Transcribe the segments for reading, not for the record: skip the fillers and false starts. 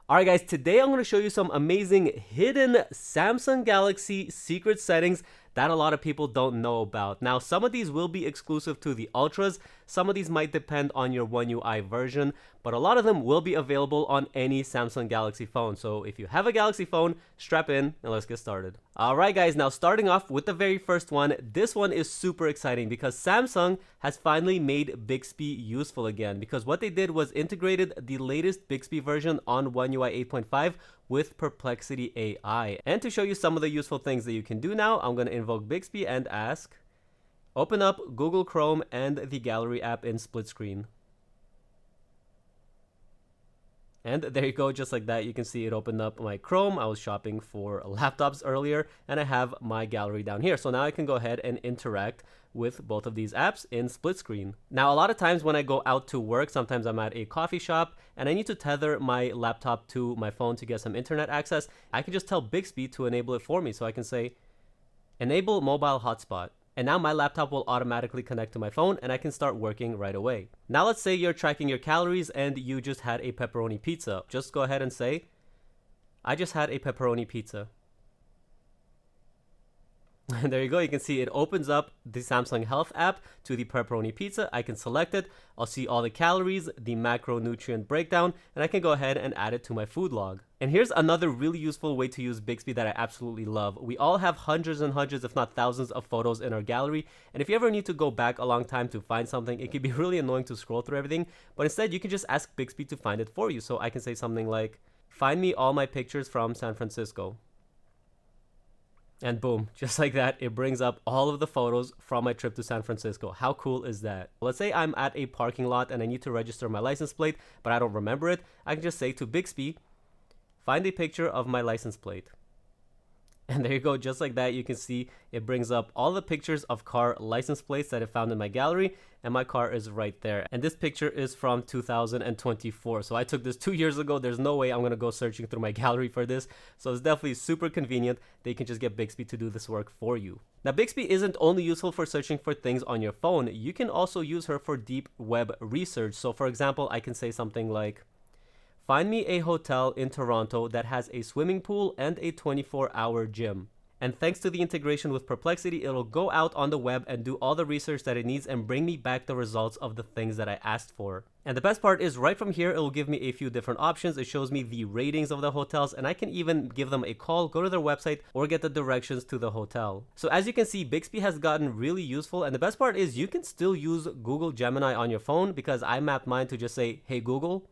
Alright guys, today I'm going to show you some amazing hidden Samsung Galaxy secret settings that a lot of people don't know about. Now, some of these will be exclusive to the Ultras, some of these might depend on your One UI version, but a lot of them will be available on any Samsung Galaxy phone. So if you have a Galaxy phone, strap in and let's get started. Alright guys, now starting off with the very first one, this one is super exciting because Samsung has finally made Bixby useful again, because what they did was integrated the latest Bixby version on One UI 8.5 with Perplexity AI. And to show you some of the useful things that you can do now, I'm going to invoke Bixby and ask, open up Google Chrome and the Gallery app in split screen. And there you go, just like that, you can see it opened up my Chrome. I was shopping for laptops earlier, and I have my gallery down here. So now I can go ahead and interact with both of these apps in split screen. Now, a lot of times when I go out to work, sometimes I'm at a coffee shop, and I need to tether my laptop to my phone to get some internet access. I can just tell Bixby to enable it for me. So I can say, enable mobile hotspot. And now my laptop will automatically connect to my phone and I can start working right away. Now let's say you're tracking your calories and you just had a pepperoni pizza. Just go ahead and say, I just had a pepperoni pizza. And there you go, you can see it opens up the Samsung Health app to the pepperoni pizza. I can select it, I'll see all the calories, the macronutrient breakdown, and I can go ahead and add it to my food log. And here's another really useful way to use Bixby that I absolutely love. We all have hundreds and hundreds, if not thousands, of photos in our gallery, and if you ever need to go back a long time to find something, it can be really annoying to scroll through everything, but instead you can just ask Bixby to find it for you. So I can say something like, find me all my pictures from San Francisco. And boom, just like that, it brings up all of the photos from my trip to San Francisco. How cool is that? Let's say I'm at a parking lot and I need to register my license plate, but I don't remember it. I can just say to Bixby, find a picture of my license plate. And there you go, just like that, you can see it brings up all the pictures of car license plates that I found in my gallery, and my car is right there. And this picture is from 2024, so I took this 2 years ago. There's no way I'm gonna go searching through my gallery for this, so it's definitely super convenient that you can just get Bixby to do this work for you. Now, Bixby isn't only useful for searching for things on your phone, you can also use her for deep web research. So for example, I can say something like, find me a hotel in Toronto that has a swimming pool and a 24-hour gym. And thanks to the integration with Perplexity, it'll go out on the web and do all the research that it needs and bring me back the results of the things that I asked for. And the best part is right from here, it will give me a few different options. It shows me the ratings of the hotels, and I can even give them a call, go to their website, or get the directions to the hotel. So as you can see, Bixby has gotten really useful, and the best part is you can still use Google Gemini on your phone, because I mapped mine to just say, hey Google.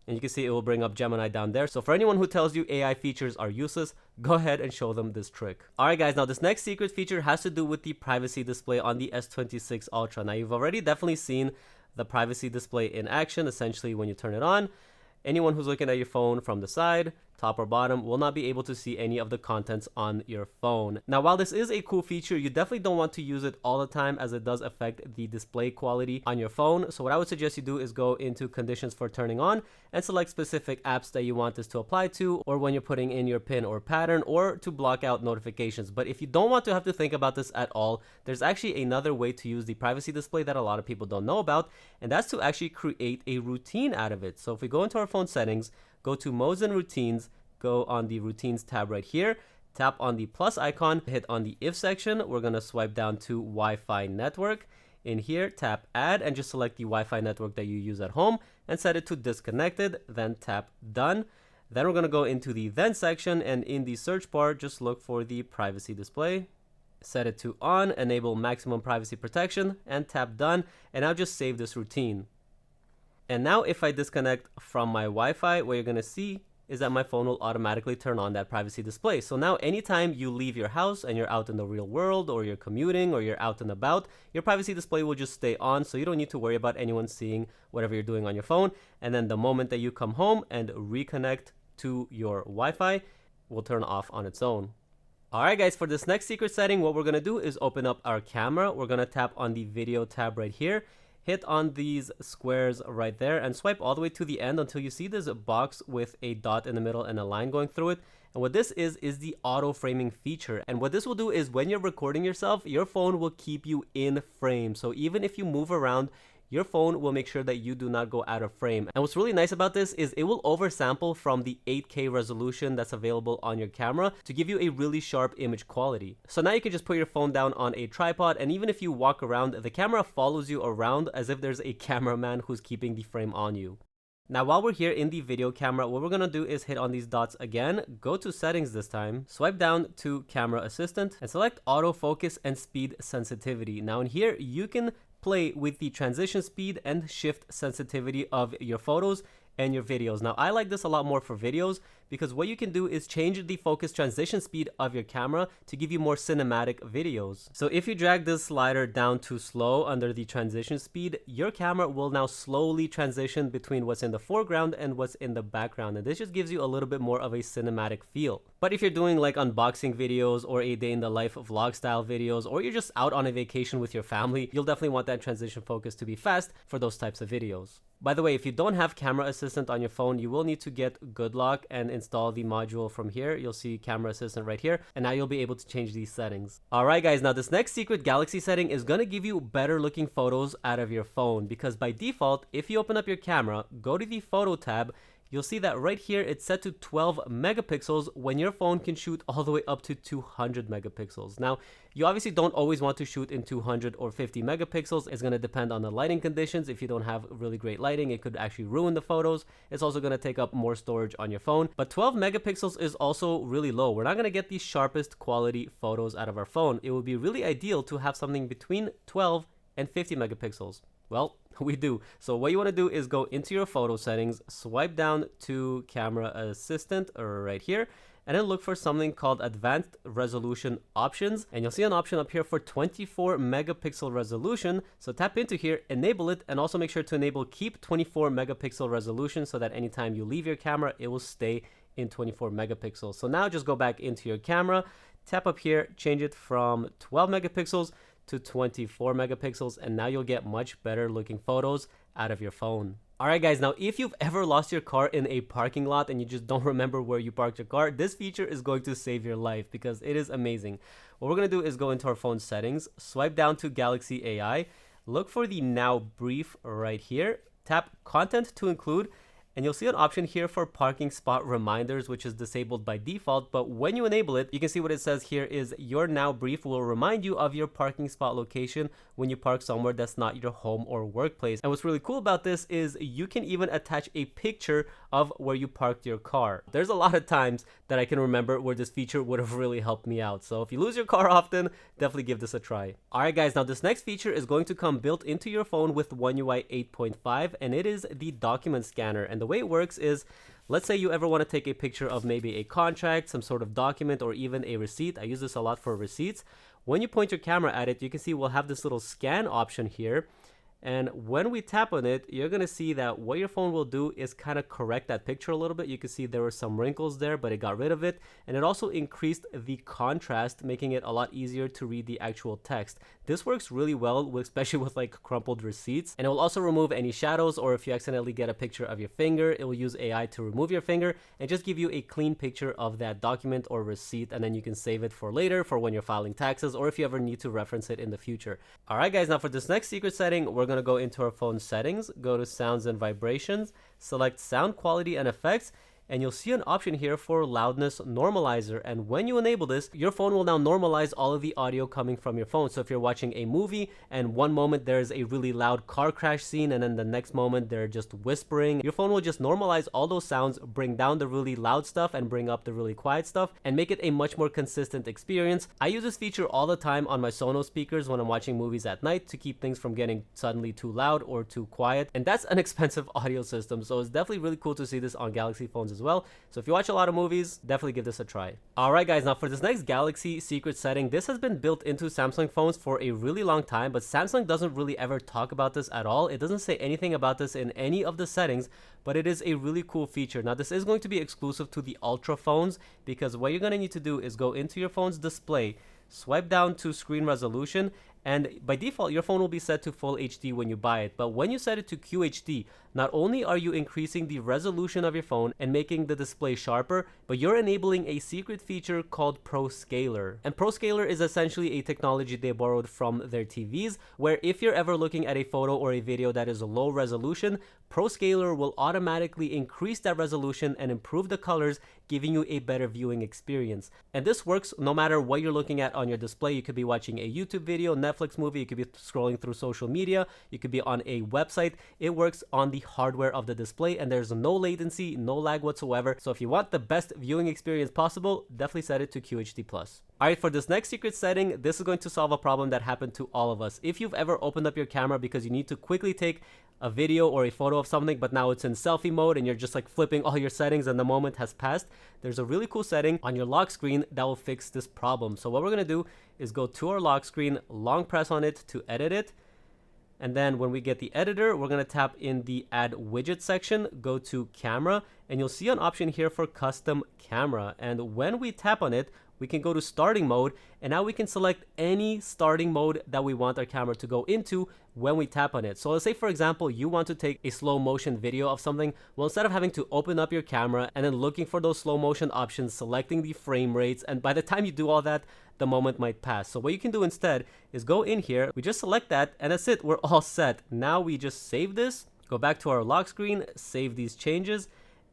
And you can see it will bring up Gemini down there. So for anyone who tells you AI features are useless, go ahead and show them this trick. Alright guys, now this next secret feature has to do with the privacy display on the S26 Ultra. Now you've already definitely seen the privacy display in action. Essentially, when you turn it on, anyone who's looking at your phone from the side, top or bottom, will not be able to see any of the contents on your phone. Now, while this is a cool feature, you definitely don't want to use it all the time, as it does affect the display quality on your phone. So what I would suggest you do is go into conditions for turning on and select specific apps that you want this to apply to, or when you're putting in your pin or pattern, or to block out notifications. But if you don't want to have to think about this at all, there's actually another way to use the privacy display that a lot of people don't know about, and that's to actually create a routine out of it. So if we go into our phone settings, go to modes and routines, go on the routines tab right here, tap on the plus icon, hit on the if section. We're going to swipe down to Wi-Fi network. In here, tap add and just select the Wi-Fi network that you use at home and set it to disconnected, then tap done. Then we're going to go into the then section, and in the search bar, just look for the privacy display. Set it to on, enable maximum privacy protection, and tap done. And now just save this routine. And now if I disconnect from my Wi-Fi, what you're going to see is that my phone will automatically turn on that privacy display. So now anytime you leave your house and you're out in the real world, or you're commuting, or you're out and about, your privacy display will just stay on, so you don't need to worry about anyone seeing whatever you're doing on your phone. And then the moment that you come home and reconnect to your Wi-Fi, will turn off on its own. Alright guys, for this next secret setting, what we're going to do is open up our camera. We're going to tap on the video tab right here, hit on these squares right there, and swipe all the way to the end until you see this box with a dot in the middle and a line going through it. And what this is the auto framing feature. And what this will do is when you're recording yourself, your phone will keep you in frame. So even if you move around, your phone will make sure that you do not go out of frame. And what's really nice about this is it will oversample from the 8K resolution that's available on your camera to give you a really sharp image quality. So now you can just put your phone down on a tripod, and even if you walk around, the camera follows you around as if there's a cameraman who's keeping the frame on you. Now, while we're here in the video camera, what we're going to do is hit on these dots again, go to settings this time, swipe down to camera assistant, and select autofocus and speed sensitivity. Now in here, you can play with the transition speed and shift sensitivity of your photos and your videos. Now, I like this a lot more for videos because what you can do is change the focus transition speed of your camera to give you more cinematic videos. So if you drag this slider down to slow under the transition speed, your camera will now slowly transition between what's in the foreground and what's in the background. And this just gives you a little bit more of a cinematic feel. But if you're doing like unboxing videos or a day in the life vlog style videos, or you're just out on a vacation with your family, you'll definitely want that transition focus to be fast for those types of videos. By the way, if you don't have Camera Assistant on your phone, you will need to get Good Lock and install the module from here. You'll see Camera Assistant right here, and now you'll be able to change these settings. Alright guys, now this next secret Galaxy setting is going to give you better looking photos out of your phone, because by default, if you open up your camera, go to the Photo tab, you'll see that right here it's set to 12 megapixels when your phone can shoot all the way up to 200 megapixels. Now, you obviously don't always want to shoot in 200 or 50 megapixels. It's going to depend on the lighting conditions. If you don't have really great lighting, it could actually ruin the photos. It's also going to take up more storage on your phone. But 12 megapixels is also really low. We're not going to get the sharpest quality photos out of our phone. It would be really ideal to have something between 12 and 50 megapixels. Well, we do. So what you want to do is go into your photo settings, swipe down to Camera Assistant right here, and then look for something called Advanced Resolution Options, and you'll see an option up here for 24 megapixel resolution. So tap into here, enable it, and also make sure to enable keep 24 megapixel resolution so that anytime you leave your camera, it will stay in 24 megapixels. So now just go back into your camera, tap up here, change it from 12 megapixels to 24 megapixels, and now you'll get much better looking photos out of your phone. Alright guys, now if you've ever lost your car in a parking lot and you just don't remember where you parked your car, this feature is going to save your life because it is amazing. What we're going to do is go into our phone settings, swipe down to Galaxy AI, look for the Now Brief right here, tap Content to Include, and you'll see an option here for parking spot reminders, which is disabled by default. But when you enable it, you can see what it says here is your Now Brief will remind you of your parking spot location when you park somewhere that's not your home or workplace. And what's really cool about this is you can even attach a picture of where you parked your car. There's a lot of times that I can remember where this feature would have really helped me out. So if you lose your car often, definitely give this a try. Alright guys, now this next feature is going to come built into your phone with One UI 8.5, and it is the document scanner. And the way it works is, let's say you ever want to take a picture of maybe a contract, some sort of document, or even a receipt. I use this a lot for receipts. When you point your camera at it, you can see we'll have this little scan option here. And when we tap on it, you're going to see that what your phone will do is kind of correct that picture a little bit. You can see there were some wrinkles there, but it got rid of it. And it also increased the contrast, making it a lot easier to read the actual text. This works really well, especially with like crumpled receipts. And it will also remove any shadows, or if you accidentally get a picture of your finger, it will use AI to remove your finger and just give you a clean picture of that document or receipt. And then you can save it for later, for when you're filing taxes, or if you ever need to reference it in the future. All right, guys, now for this next secret setting, we're going to go into our phone settings, go to sounds and vibrations, select sound quality and effects, and you'll see an option here for Loudness Normalizer. And when you enable this, your phone will now normalize all of the audio coming from your phone. So if you're watching a movie and one moment there's a really loud car crash scene and then the next moment they're just whispering, your phone will just normalize all those sounds, bring down the really loud stuff and bring up the really quiet stuff, and make it a much more consistent experience. I use this feature all the time on my Sonos speakers when I'm watching movies at night to keep things from getting suddenly too loud or too quiet. And that's an expensive audio system, so it's definitely really cool to see this on Galaxy phones as well. So if you watch a lot of movies, definitely give this a try. Alright guys, now for this next Galaxy secret setting, this has been built into Samsung phones for a really long time, but Samsung doesn't really ever talk about this at all. It doesn't say anything about this in any of the settings, but it is a really cool feature. Now this is going to be exclusive to the Ultra phones, because what you're going to need to do is go into your phone's display, swipe down to screen resolution, And by default, your phone will be set to full HD when you buy it. But when you set it to QHD, not only are you increasing the resolution of your phone and making the display sharper, but you're enabling a secret feature called Proscaler. And Proscaler is essentially a technology they borrowed from their TVs, where if you're ever looking at a photo or a video that is low resolution, Proscaler will automatically increase that resolution and improve the colors, giving you a better viewing experience. And this works no matter what you're looking at on your display. You could be watching a YouTube video, Netflix movie, you could be scrolling through social media, you could be on a website. It works on the hardware of the display, and there's no latency, no lag whatsoever. So if you want the best viewing experience possible, definitely set it to QHD+. Alright, for this next secret setting, this is going to solve a problem that happened to all of us. If you've ever opened up your camera because you need to quickly take a video or a photo of something, but now it's in selfie mode and you're just like flipping all your settings and the moment has passed, there's a really cool setting on your lock screen that will fix this problem. So what we're going to do is go to our lock screen, long press on it to edit it. And then when we get the editor, we're going to tap in the add widget section, go to camera, and you'll see an option here for custom camera. And when we tap on it, we can go to starting mode, and now we can select any starting mode that we want our camera to go into when we tap on it. So let's say, for example, you want to take a slow motion video of something. Well, instead of having to open up your camera and then looking for those slow motion options, selecting the frame rates, and by the time you do all that, the moment might pass. So what you can do instead is go in here, we just select that, and that's it, we're all set. Now we just save this, go back to our lock screen, save these changes,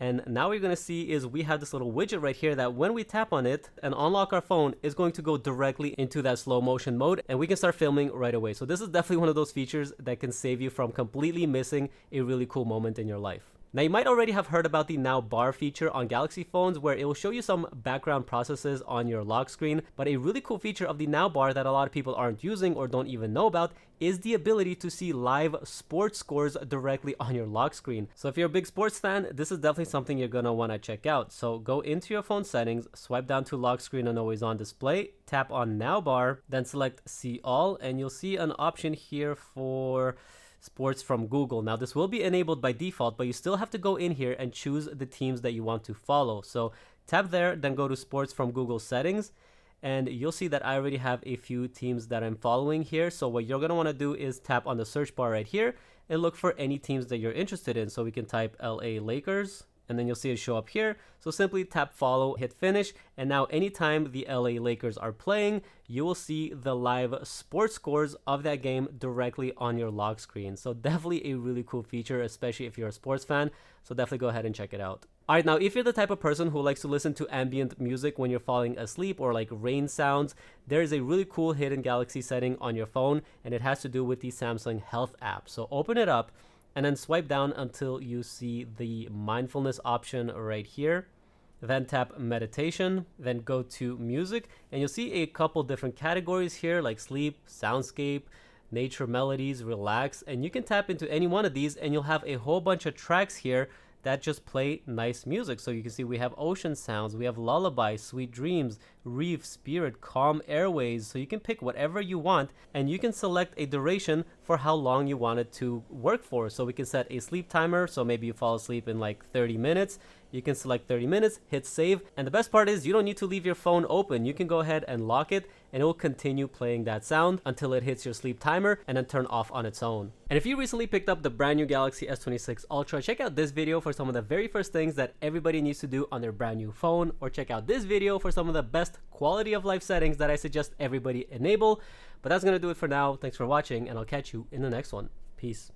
and now what you're going to see is we have this little widget right here that when we tap on it and unlock our phone, is going to go directly into that slow motion mode, and we can start filming right away. So this is definitely one of those features that can save you from completely missing a really cool moment in your life. Now, you might already have heard about the Now Bar feature on Galaxy phones, where it will show you some background processes on your lock screen. But a really cool feature of the Now Bar that a lot of people aren't using or don't even know about is the ability to see live sports scores directly on your lock screen. So if you're a big sports fan, this is definitely something you're going to want to check out. So go into your phone settings, swipe down to lock screen and always on display, tap on Now Bar, then select See All, and you'll see an option here for sports from Google. Now this will be enabled by default, but you still have to go in here and choose the teams that you want to follow. So tap there, then go to sports from Google settings, and you'll see that I already have a few teams that I'm following here. So what you're going to want to do is tap on the search bar right here and look for any teams that you're interested in. So we can type LA Lakers, and then you'll see it show up here. So simply tap follow, hit finish, and now anytime the LA Lakers are playing, you will see the live sports scores of that game directly on your lock screen. So definitely a really cool feature, especially if you're a sports fan. So definitely go ahead and check it out. All right, now if you're the type of person who likes to listen to ambient music when you're falling asleep, or like rain sounds, there is a really cool hidden Galaxy setting on your phone, and it has to do with the Samsung Health app. So open it up and then swipe down until you see the mindfulness option right here. Then tap meditation, then go to music, and you'll see a couple different categories here like sleep, soundscape, nature melodies, relax, and you can tap into any one of these and you'll have a whole bunch of tracks here that just play nice music. So you can see we have ocean sounds, we have lullaby, sweet dreams, reef, spirit, calm airways. So you can pick whatever you want, and you can select a duration for how long you want it to work for. So we can set a sleep timer, so maybe you fall asleep in like 30 minutes. You can select 30 minutes, hit save, and the best part is you don't need to leave your phone open. You can go ahead and lock it, and it will continue playing that sound until it hits your sleep timer and then turn off on its own. And if you recently picked up the brand new Galaxy S26 Ultra, check out this video for some of the very first things that everybody needs to do on their brand new phone, or check out this video for some of the best quality of life settings that I suggest everybody enable. But that's gonna do it for now. Thanks for watching, and I'll catch you in the next one. Peace.